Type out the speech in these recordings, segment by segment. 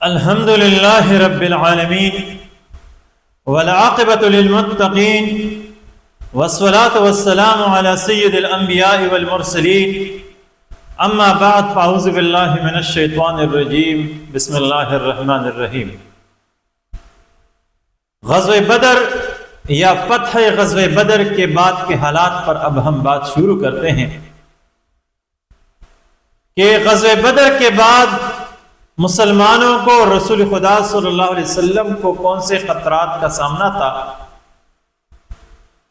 الحمد لله رب العالمين والعاقبة للمتقين والصلاة والسلام على سيد الأنبياء والمرسلين اما بعد فاعوذ بالله من الشیطان الرجیم بسم اللہ الرحمن الرحیم۔ غزوہ بدر یا فتح غزوہ بدر کے بعد کے حالات پر اب ہم بات شروع کرتے ہیں کہ غزوہ بدر کے بعد مسلمانوں کو رسول خدا صلی اللہ علیہ وسلم کو کون سے خطرات کا سامنا تھا،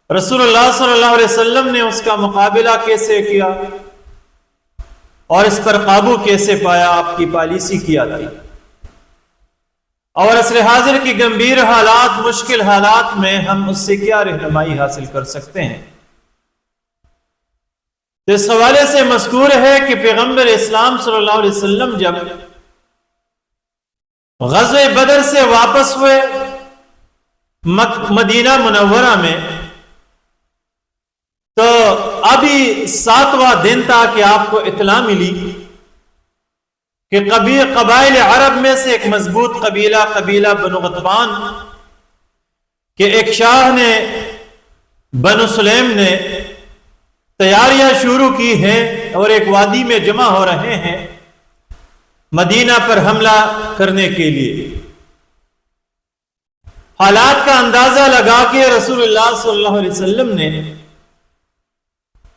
رسول اللہ صلی اللہ علیہ وسلم نے اس کا مقابلہ کیسے کیا اور اس پر قابو کیسے پایا، آپ کی پالیسی کیا تھی، اور عصر حاضر کی گمبھیر حالات، مشکل حالات میں ہم اس سے کیا رہنمائی حاصل کر سکتے ہیں۔ تو اس حوالے سے مذکور ہے کہ پیغمبر اسلام صلی اللہ علیہ وسلم جب غزوہ بدر سے واپس ہوئے مدینہ منورہ میں، تو ابھی 7واں دن تھا کہ آپ کو اطلاع ملی کہ قبائل عرب میں سے ایک مضبوط قبیلہ بنو غطفان کہ ایک شاہ نے بنو سلیم نے تیاریاں شروع کی ہیں اور ایک وادی میں جمع ہو رہے ہیں مدینہ پر حملہ کرنے کے لیے۔ حالات کا اندازہ لگا کے رسول اللہ صلی اللہ علیہ وسلم نے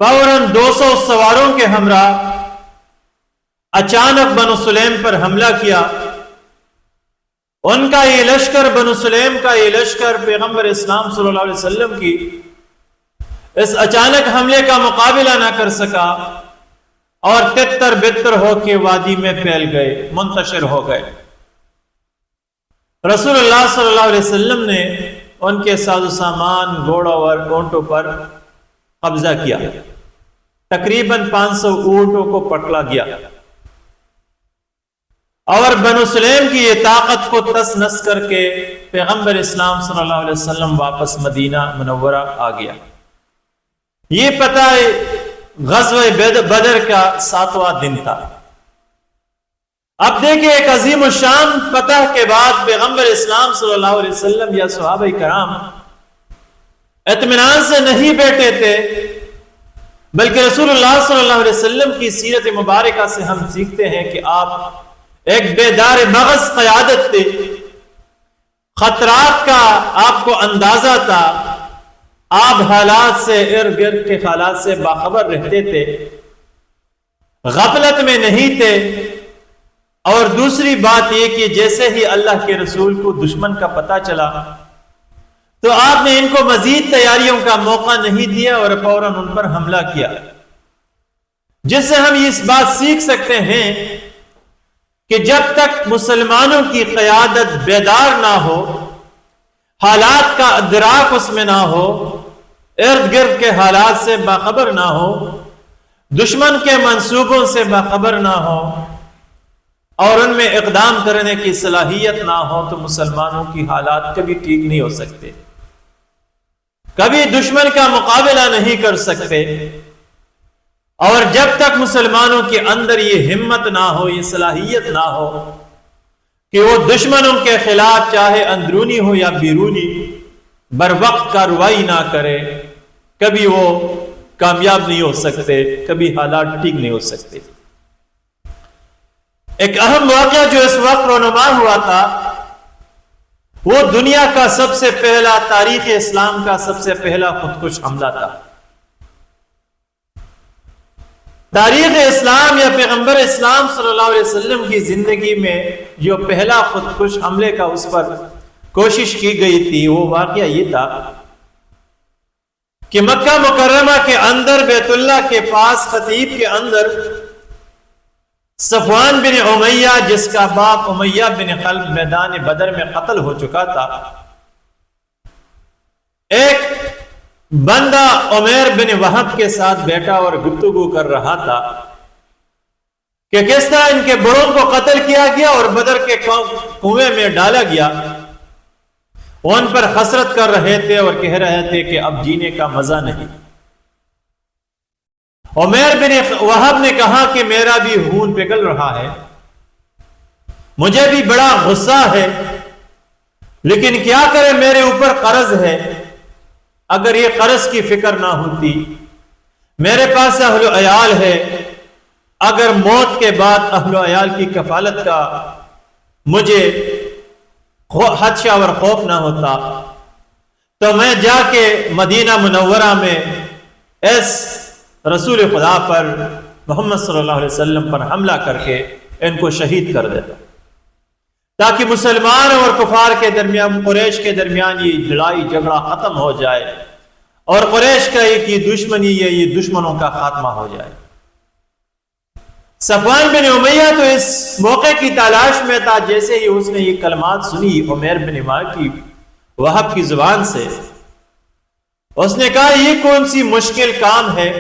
فوراً 200 سواروں کے ہمراہ اچانک بنو سلیم پر حملہ کیا۔ ان کا یہ لشکر، بنو سلیم کا یہ لشکر پیغمبر اسلام صلی اللہ علیہ وسلم کی اس اچانک حملے کا مقابلہ نہ کر سکا اور تتر بتر ہو کے وادی میں پھیل گئے، منتشر ہو گئے۔ رسول اللہ صلی اللہ علیہ وسلم نے ان کے ساز و سامان، گھوڑوں اور اونٹوں پر قبضہ کیا، تقریباً 500 اونٹوں کو پکڑا گیا اور بنو سلیم کی یہ طاقت کو تس نس کر کے پیغمبر اسلام صلی اللہ علیہ وسلم واپس مدینہ منورہ آ گیا۔ یہ پتہ غزوہ بدر کا 7واں دن تھا۔ اب دیکھیں، ایک عظیم الشان فتح کے بعد پیغمبر اسلام صلی اللہ علیہ وسلم یا صحابہ کرام اطمینان سے نہیں بیٹھے تھے، بلکہ رسول اللہ صلی اللہ علیہ وسلم کی سیرت مبارکہ سے ہم سیکھتے ہیں کہ آپ ایک بیدار مغز قیادت تھے، خطرات کا آپ کو اندازہ تھا، آپ حالات سے، ارد گرد کے حالات سے باخبر رہتے تھے، غفلت میں نہیں تھے۔ اور دوسری بات یہ کہ جیسے ہی اللہ کے رسول کو دشمن کا پتہ چلا تو آپ نے ان کو مزید تیاریوں کا موقع نہیں دیا اور فوراً ان پر حملہ کیا، جس سے ہم اس بات سیکھ سکتے ہیں کہ جب تک مسلمانوں کی قیادت بیدار نہ ہو، حالات کا ادراک اس میں نہ ہو، ارد گرد کے حالات سے باخبر نہ ہو، دشمن کے منصوبوں سے باخبر نہ ہو اور ان میں اقدام کرنے کی صلاحیت نہ ہو، تو مسلمانوں کی حالات کبھی ٹھیک نہیں ہو سکتے، کبھی دشمن کا مقابلہ نہیں کر سکتے۔ اور جب تک مسلمانوں کے اندر یہ ہمت نہ ہو، یہ صلاحیت نہ ہو کہ وہ دشمنوں کے خلاف چاہے اندرونی ہو یا بیرونی بر وقت کارروائی نہ کرے، کبھی وہ کامیاب نہیں ہو سکتے، کبھی حالات ٹھیک نہیں ہو سکتے۔ ایک اہم واقعہ جو اس وقت رونما ہوا تھا وہ دنیا کا سب سے پہلا، تاریخ اسلام کا سب سے پہلا خودکش حملہ تھا۔ تاریخ اسلام یا پیغمبر اسلام صلی اللہ علیہ وسلم کی زندگی میں جو پہلا خودکش حملے کا اس پر کوشش کی گئی تھی، وہ واقعہ یہ تھا کہ مکہ مکرمہ کے اندر، بیت اللہ کے پاس خطیب کے اندر، صفوان بن امیہ جس کا باپ امیہ بن خلف میدان بدر میں قتل ہو چکا تھا، ایک بندہ عمیر بن وہب کے ساتھ بیٹھا اور گفتگو کر رہا تھا کہ کس طرح ان کے بڑوں کو قتل کیا گیا اور بدر کے کنویں میں ڈالا گیا۔ ان پر حسرت کر رہے تھے اور کہہ رہے تھے کہ اب جینے کا مزہ نہیں۔ عمیر بن وہب نے کہا کہ میرا بھی خون پگھل رہا ہے، مجھے بھی بڑا غصہ ہے، لیکن کیا کرے، میرے اوپر قرض ہے۔ اگر یہ قرض کی فکر نہ ہوتی، میرے پاس اہل و عیال ہے، اگر موت کے بعد اہل و عیال کی کفالت کا مجھے خدشہ اور خوف نہ ہوتا تو میں جا کے مدینہ منورہ میں اس رسول خدا پر، محمد صلی اللہ علیہ وسلم پر حملہ کر کے ان کو شہید کر دیتا، تاکہ مسلمان اور کفار کے درمیان، قریش کے درمیان یہ لڑائی جھگڑا ختم ہو جائے اور قریش کا یہ دشمنی ہے، یہ دشمنوں کا خاتمہ ہو جائے۔ صفوان بن امیہ تو اس موقع کی تلاش میں تھا، جیسے ہی اس نے یہ کلمات سنی عمیر بن وہب کی زبان سے، اس نے کہا یہ کون سی مشکل کام ہے،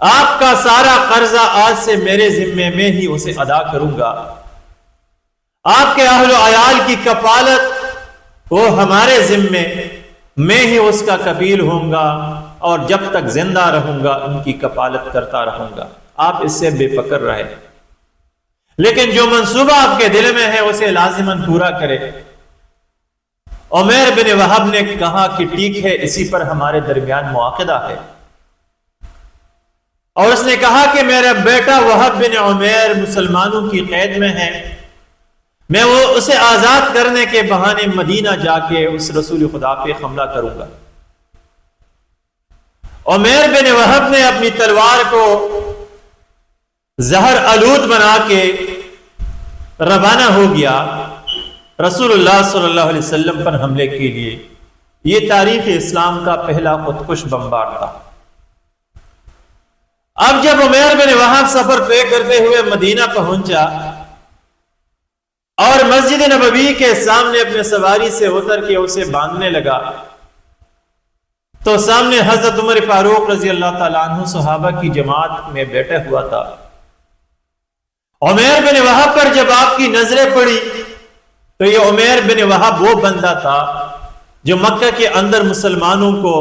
آپ کا سارا قرضہ آج سے میرے ذمے، میں ہی اسے ادا کروں گا، آپ کے اہل و عیال کی کفالت وہ ہمارے ذمے، میں ہی اس کا کفیل ہوں گا اور جب تک زندہ رہوں گا ان کی کفالت کرتا رہوں گا، آپ اس سے بے فکر رہے، لیکن جو منصوبہ آپ کے دل میں ہے اسے لازماً پورا کرے۔ عمیر بن وہب نے کہا کہ ٹھیک ہے، اسی پر ہمارے درمیان معاہدہ ہے، اور اس نے کہا کہ میرا بیٹا وہب بن عمیر مسلمانوں کی قید میں ہے، میں وہ اسے آزاد کرنے کے بہانے مدینہ جا کے اس رسول خدا پہ حملہ کروں گا۔ عمیر بن وہب نے اپنی تلوار کو زہر آلود بنا کے روانہ ہو گیا رسول اللہ صلی اللہ علیہ وسلم پر حملے کے لیے۔ یہ تاریخ اسلام کا پہلا خودکش بمبار تھا۔ اب جب عمیر بن وہب سفر طے کرتے ہوئے مدینہ پہنچا اور مسجد نبوی کے سامنے اپنے سواری سے اتر کے اسے باندھنے لگا تو سامنے حضرت عمر فاروق رضی اللہ تعالیٰ عنہ صحابہ کی جماعت میں بیٹھا ہوا تھا۔ عمیر بن وہب پر جب آپ کی نظریں پڑی تو یہ عمیر بن وہب وہ بندہ تھا جو مکہ کے اندر مسلمانوں کو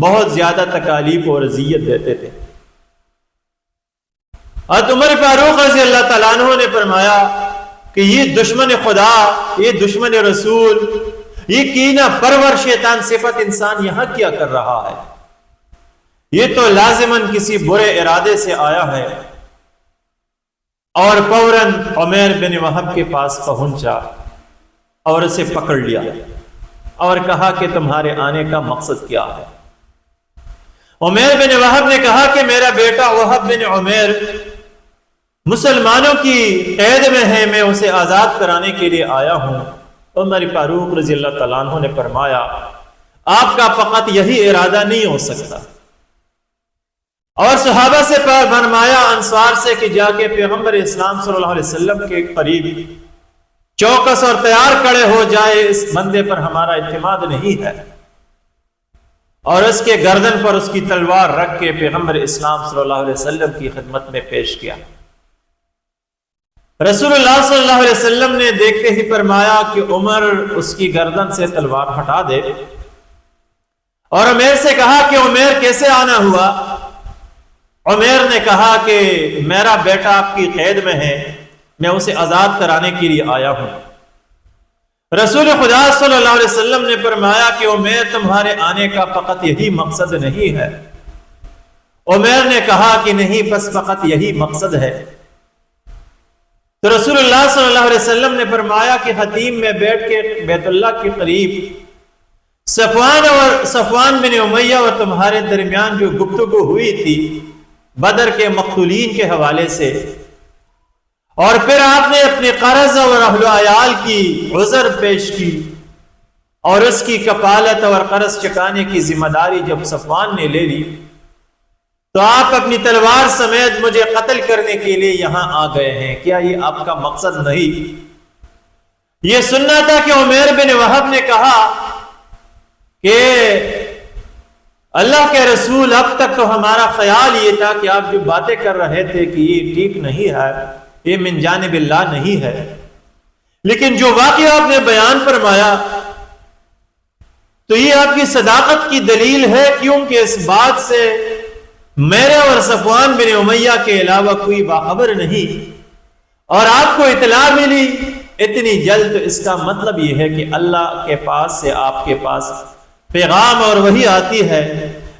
بہت زیادہ تکالیف اور اذیت دیتے تھے۔ حضرت عمر فاروق رضی اللہ تعالیٰ عنہ نے فرمایا کہ یہ دشمن خدا، یہ دشمن رسول، یہ کینہ پرور شیطان صفت انسان یہاں کیا کر رہا ہے؟ یہ تو لازماً کسی برے ارادے سے آیا ہے۔ اور فوراً عمیر بن وہب کے پاس پہنچا اور اسے پکڑ لیا اور کہا کہ تمہارے آنے کا مقصد کیا ہے؟ عمیر بن وہب نے کہا کہ میرا بیٹا وہب بن عمیر مسلمانوں کی قید میں ہے، میں اسے آزاد کرانے کے لیے آیا ہوں۔ عمر فاروق رضی اللہ تعالیٰ عنہ نے فرمایا آپ کا فقط یہی ارادہ نہیں ہو سکتا، اور صحابہ سے فرمایا انصار سے کہ جا کے پیغمبر اسلام صلی اللہ علیہ وسلم کے قریب چوکس اور تیار کھڑے ہو جائے، اس بندے پر ہمارا اعتماد نہیں ہے، اور اس کے گردن پر اس کی تلوار رکھ کے پیغمبر اسلام صلی اللہ علیہ وسلم کی خدمت میں پیش کیا۔ رسول اللہ صلی اللہ علیہ وسلم نے دیکھتے ہی فرمایا کہ عمر اس کی گردن سے تلوار ہٹا دے، اور عمیر سے کہا کہ عمیر کیسے آنا ہوا؟ عمیر نے کہا کہ میرا بیٹا آپ کی قید میں ہے، میں اسے آزاد کرانے کے لیے آیا ہوں۔ رسول خدا صلی اللہ علیہ وسلم نے فرمایا کہ عمیر تمہارے آنے کا فقط یہی مقصد نہیں ہے؟ عمیر نے کہا کہ نہیں، بس فقط یہی مقصد ہے۔ تو رسول اللہ صلی اللہ علیہ وسلم نے فرمایا کہ حتیم میں بیٹھ کے بیت اللہ کے قریب صفوان بن امیہ اور تمہارے درمیان جو گفتگو ہوئی تھی بدر کے مقتولین کے حوالے سے، اور پھر آپ نے اپنے قرض اور اہل و عیال کی عذر پیش کی اور اس کی کفالت اور قرض چکانے کی ذمہ داری جب صفوان نے لے لی تو آپ اپنی تلوار سمیت مجھے قتل کرنے کے لیے یہاں آ گئے ہیں، کیا یہ آپ کا مقصد نہیں؟ یہ سننا تھا کہ عمیر بن وہب نے کہا کہ اللہ کے رسول اب تک تو ہمارا خیال یہ تھا کہ آپ جو باتیں کر رہے تھے کہ یہ ٹھیک نہیں ہے، یہ من جانب اللہ نہیں ہے، لیکن جو واقعہ آپ نے بیان فرمایا تو یہ آپ کی صداقت کی دلیل ہے، کیونکہ اس بات سے میرے اور صفوان بن امیہ کے علاوہ کوئی باخبر نہیں، اور آپ کو اطلاع ملی اتنی جلد، تو اس کا مطلب یہ ہے کہ اللہ کے پاس سے آپ کے پاس پیغام اور وحی آتی ہے۔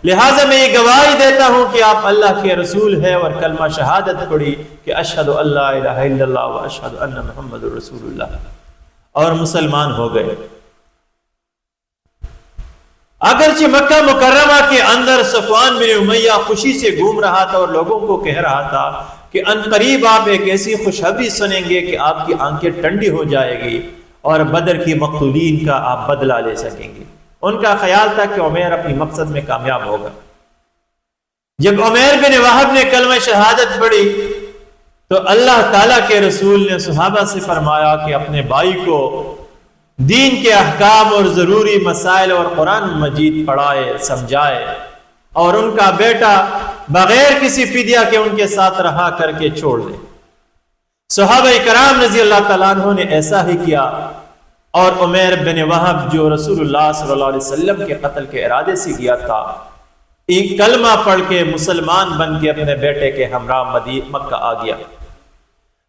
لہٰذا میں یہ گواہی دیتا ہوں کہ آپ اللہ کے رسول ہیں، اور کلمہ شہادت پڑھی کہ اشہد ان لا الہ الا اللہ و اشہد ان محمد رسول اللہ، اور مسلمان ہو گئے۔ اگرچہ مکہ مکرمہ کے اندر صفوان بن امیہ خوشی سے گھوم رہا تھا اور لوگوں کو کہہ رہا تھا کہ ان قریب آپ ایک ایسی خوشخبری سنیں گے کہ آپ کی آنکھیں ٹھنڈی ہو جائے گی اور بدر کی مقتولین کا آپ بدلہ لے سکیں گے۔ ان کا خیال تھا کہ عمیر اپنی مقصد میں کامیاب ہوگا۔ جب عمیر بن وہب نے کلمہ شہادت پڑھی تو اللہ تعالیٰ کے رسول نے صحابہ سے فرمایا کہ اپنے بھائی کو دین کے احکام اور ضروری مسائل اور قرآن مجید پڑھائے، سمجھائے، اور ان کا بیٹا بغیر کسی فدیہ کے ان کے ساتھ رہا کر کے چھوڑ دے۔ صحابہ کرام رضی اللہ تعالیٰ عنہ نے ایسا ہی کیا، اور عمیر بن وہب جو رسول اللہ صلی اللہ علیہ وسلم کے قتل کے ارادے سے گیا تھا، ایک کلمہ پڑھ کے مسلمان بن کے اپنے بیٹے کے ہمراہ مکہ آ گیا۔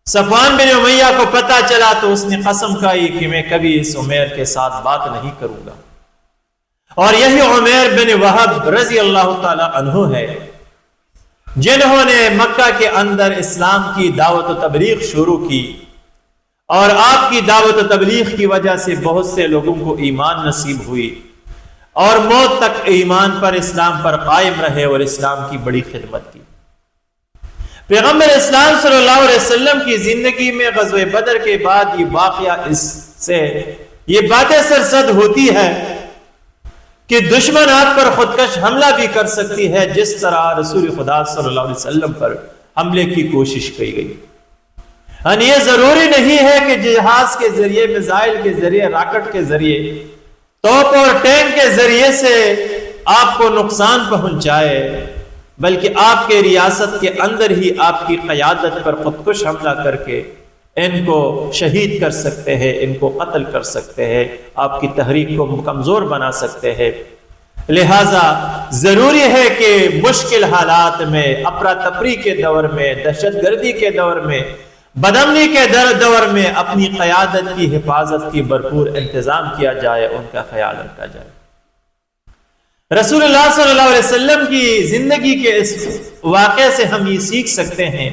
صفوان بن امیہ کو پتہ چلا تو اس نے قسم کھائی کہ میں کبھی اس عمیر کے ساتھ بات نہیں کروں گا، اور یہی عمیر بن وہب رضی اللہ تعالی عنہ ہے جنہوں نے مکہ کے اندر اسلام کی دعوت و تبلیغ شروع کی، اور آپ کی دعوت و تبلیغ کی وجہ سے بہت سے لوگوں کو ایمان نصیب ہوئی، اور موت تک ایمان پر، اسلام پر قائم رہے اور اسلام کی بڑی خدمت کی۔ پیغمبر اسلام صلی اللہ علیہ وسلم کی زندگی میں غزوہ بدر کے بعد یہ واقعہ اس سے یہ باتیں سرزد ہوتی ہے کہ دشمن آپ پر خودکش حملہ بھی کر سکتی ہے، جس طرح رسول خدا صلی اللہ علیہ وسلم پر حملے کی کوشش کی گئی۔ یعنی یہ ضروری نہیں ہے کہ جہاز کے ذریعے، میزائل کے ذریعے، راکٹ کے ذریعے، توپ اور ٹینک کے ذریعے سے آپ کو نقصان پہنچائے، بلکہ آپ کے ریاست کے اندر ہی آپ کی قیادت پر خودکش حملہ کر کے ان کو شہید کر سکتے ہیں، ان کو قتل کر سکتے ہیں، آپ کی تحریک کو کمزور بنا سکتے ہیں۔ لہٰذا ضروری ہے کہ مشکل حالات میں، افراتفری کے دور میں، دہشت گردی کے دور میں، بدامنی کے دور میں اپنی قیادت کی حفاظت کی بھرپور انتظام کیا جائے، ان کا خیال رکھا جائے۔ رسول اللہ صلی اللہ علیہ وسلم کی زندگی کے اس واقعے سے ہم یہ سیکھ سکتے ہیں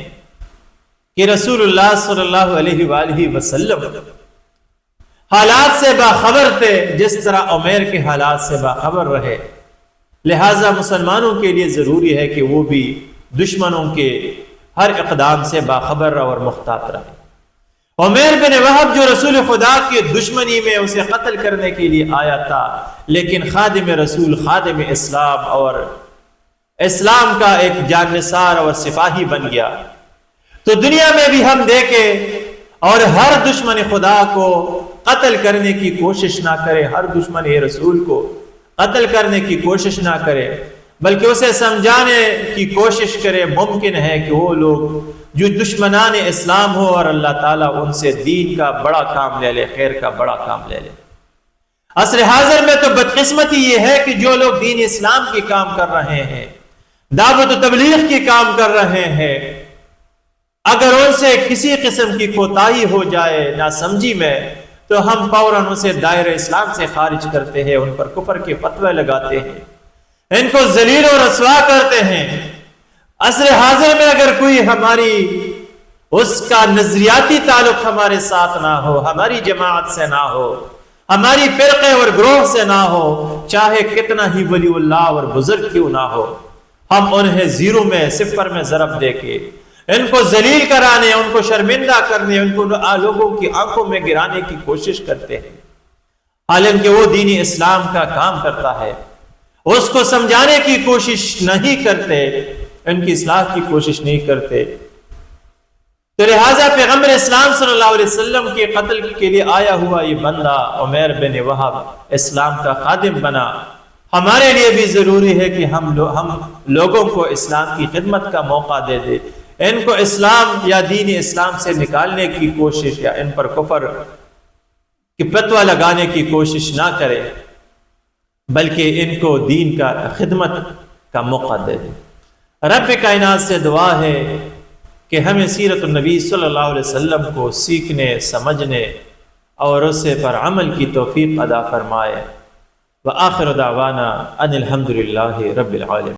کہ رسول اللہ صلی اللہ علیہ وآلہ وسلم حالات سے باخبر تھے، جس طرح عمیر کے حالات سے باخبر رہے۔ لہٰذا مسلمانوں کے لیے ضروری ہے کہ وہ بھی دشمنوں کے ہر اقدام سے باخبر اور محتاط رہے۔ عمیر بن وہب جو رسول خدا کی دشمنی میں اسے قتل کرنے کے لیے آیا تھا، لیکن خادم رسول، خادم اسلام اور اسلام کا ایک جاننثار اور سپاہی بن گیا۔ تو دنیا میں بھی ہم دیکھیں اور ہر دشمن خدا کو قتل کرنے کی کوشش نہ کرے، ہر دشمن رسول کو قتل کرنے کی کوشش نہ کرے، بلکہ اسے سمجھانے کی کوشش کرے۔ ممکن ہے کہ وہ لوگ جو دشمنان اسلام ہو اور اللہ تعالیٰ ان سے دین کا بڑا کام لے لے، خیر کا بڑا کام لے لے۔ عصر حاضر میں تو بدقسمتی یہ ہے کہ جو لوگ دین اسلام کی کام کر رہے ہیں، دعوت و تبلیغ کی کام کر رہے ہیں، اگر ان سے کسی قسم کی کوتاہی ہو جائے ناسمجھی میں، تو ہم فوراً اسے دائرہ اسلام سے خارج کرتے ہیں، ان پر کفر کے فتوے لگاتے ہیں، ان کو ذلیل و رسوا کرتے ہیں۔ عصر حاضر میں اگر کوئی ہماری اس کا نظریاتی تعلق ہمارے ساتھ نہ ہو، ہماری جماعت سے نہ ہو، ہماری فرقے اور گروہ سے نہ ہو، چاہے کتنا ہی ولی اللہ اور بزرگ کیوں نہ ہو، ہم انہیں زیرو میں، صفر میں ضرب دے کے ان کو ذلیل کرانے، ان کو شرمندہ کرنے، ان کو لوگوں کی آنکھوں میں گرانے کی کوشش کرتے ہیں، حالانکہ وہ دین اسلام کا کام کرتا ہے، اس کو سمجھانے کی کوشش نہیں کرتے، ان کی اصلاح کی کوشش نہیں کرتے۔ تو لہٰذا پیغمبر اسلام صلی اللہ علیہ وسلم کے قتل کے لیے آیا ہوا یہ بندہ عمیر بن وہب اسلام کا خادم بنا۔ ہمارے لیے بھی ضروری ہے کہ ہم لوگوں کو اسلام کی خدمت کا موقع دے دے، ان کو اسلام یا دین اسلام سے نکالنے کی کوشش یا ان پر کفر کی فتویٰ لگانے کی کوشش نہ کرے، بلکہ ان کو دین کا خدمت کا موقع دے دے۔ رب کائنات سے دعا ہے کہ ہمیں سیرت النبی صلی اللہ علیہ وسلم کو سیکھنے، سمجھنے اور اسے پر عمل کی توفیق عطا فرمائے۔ وآخر دعوانا ان الحمد للہ رب العالمین۔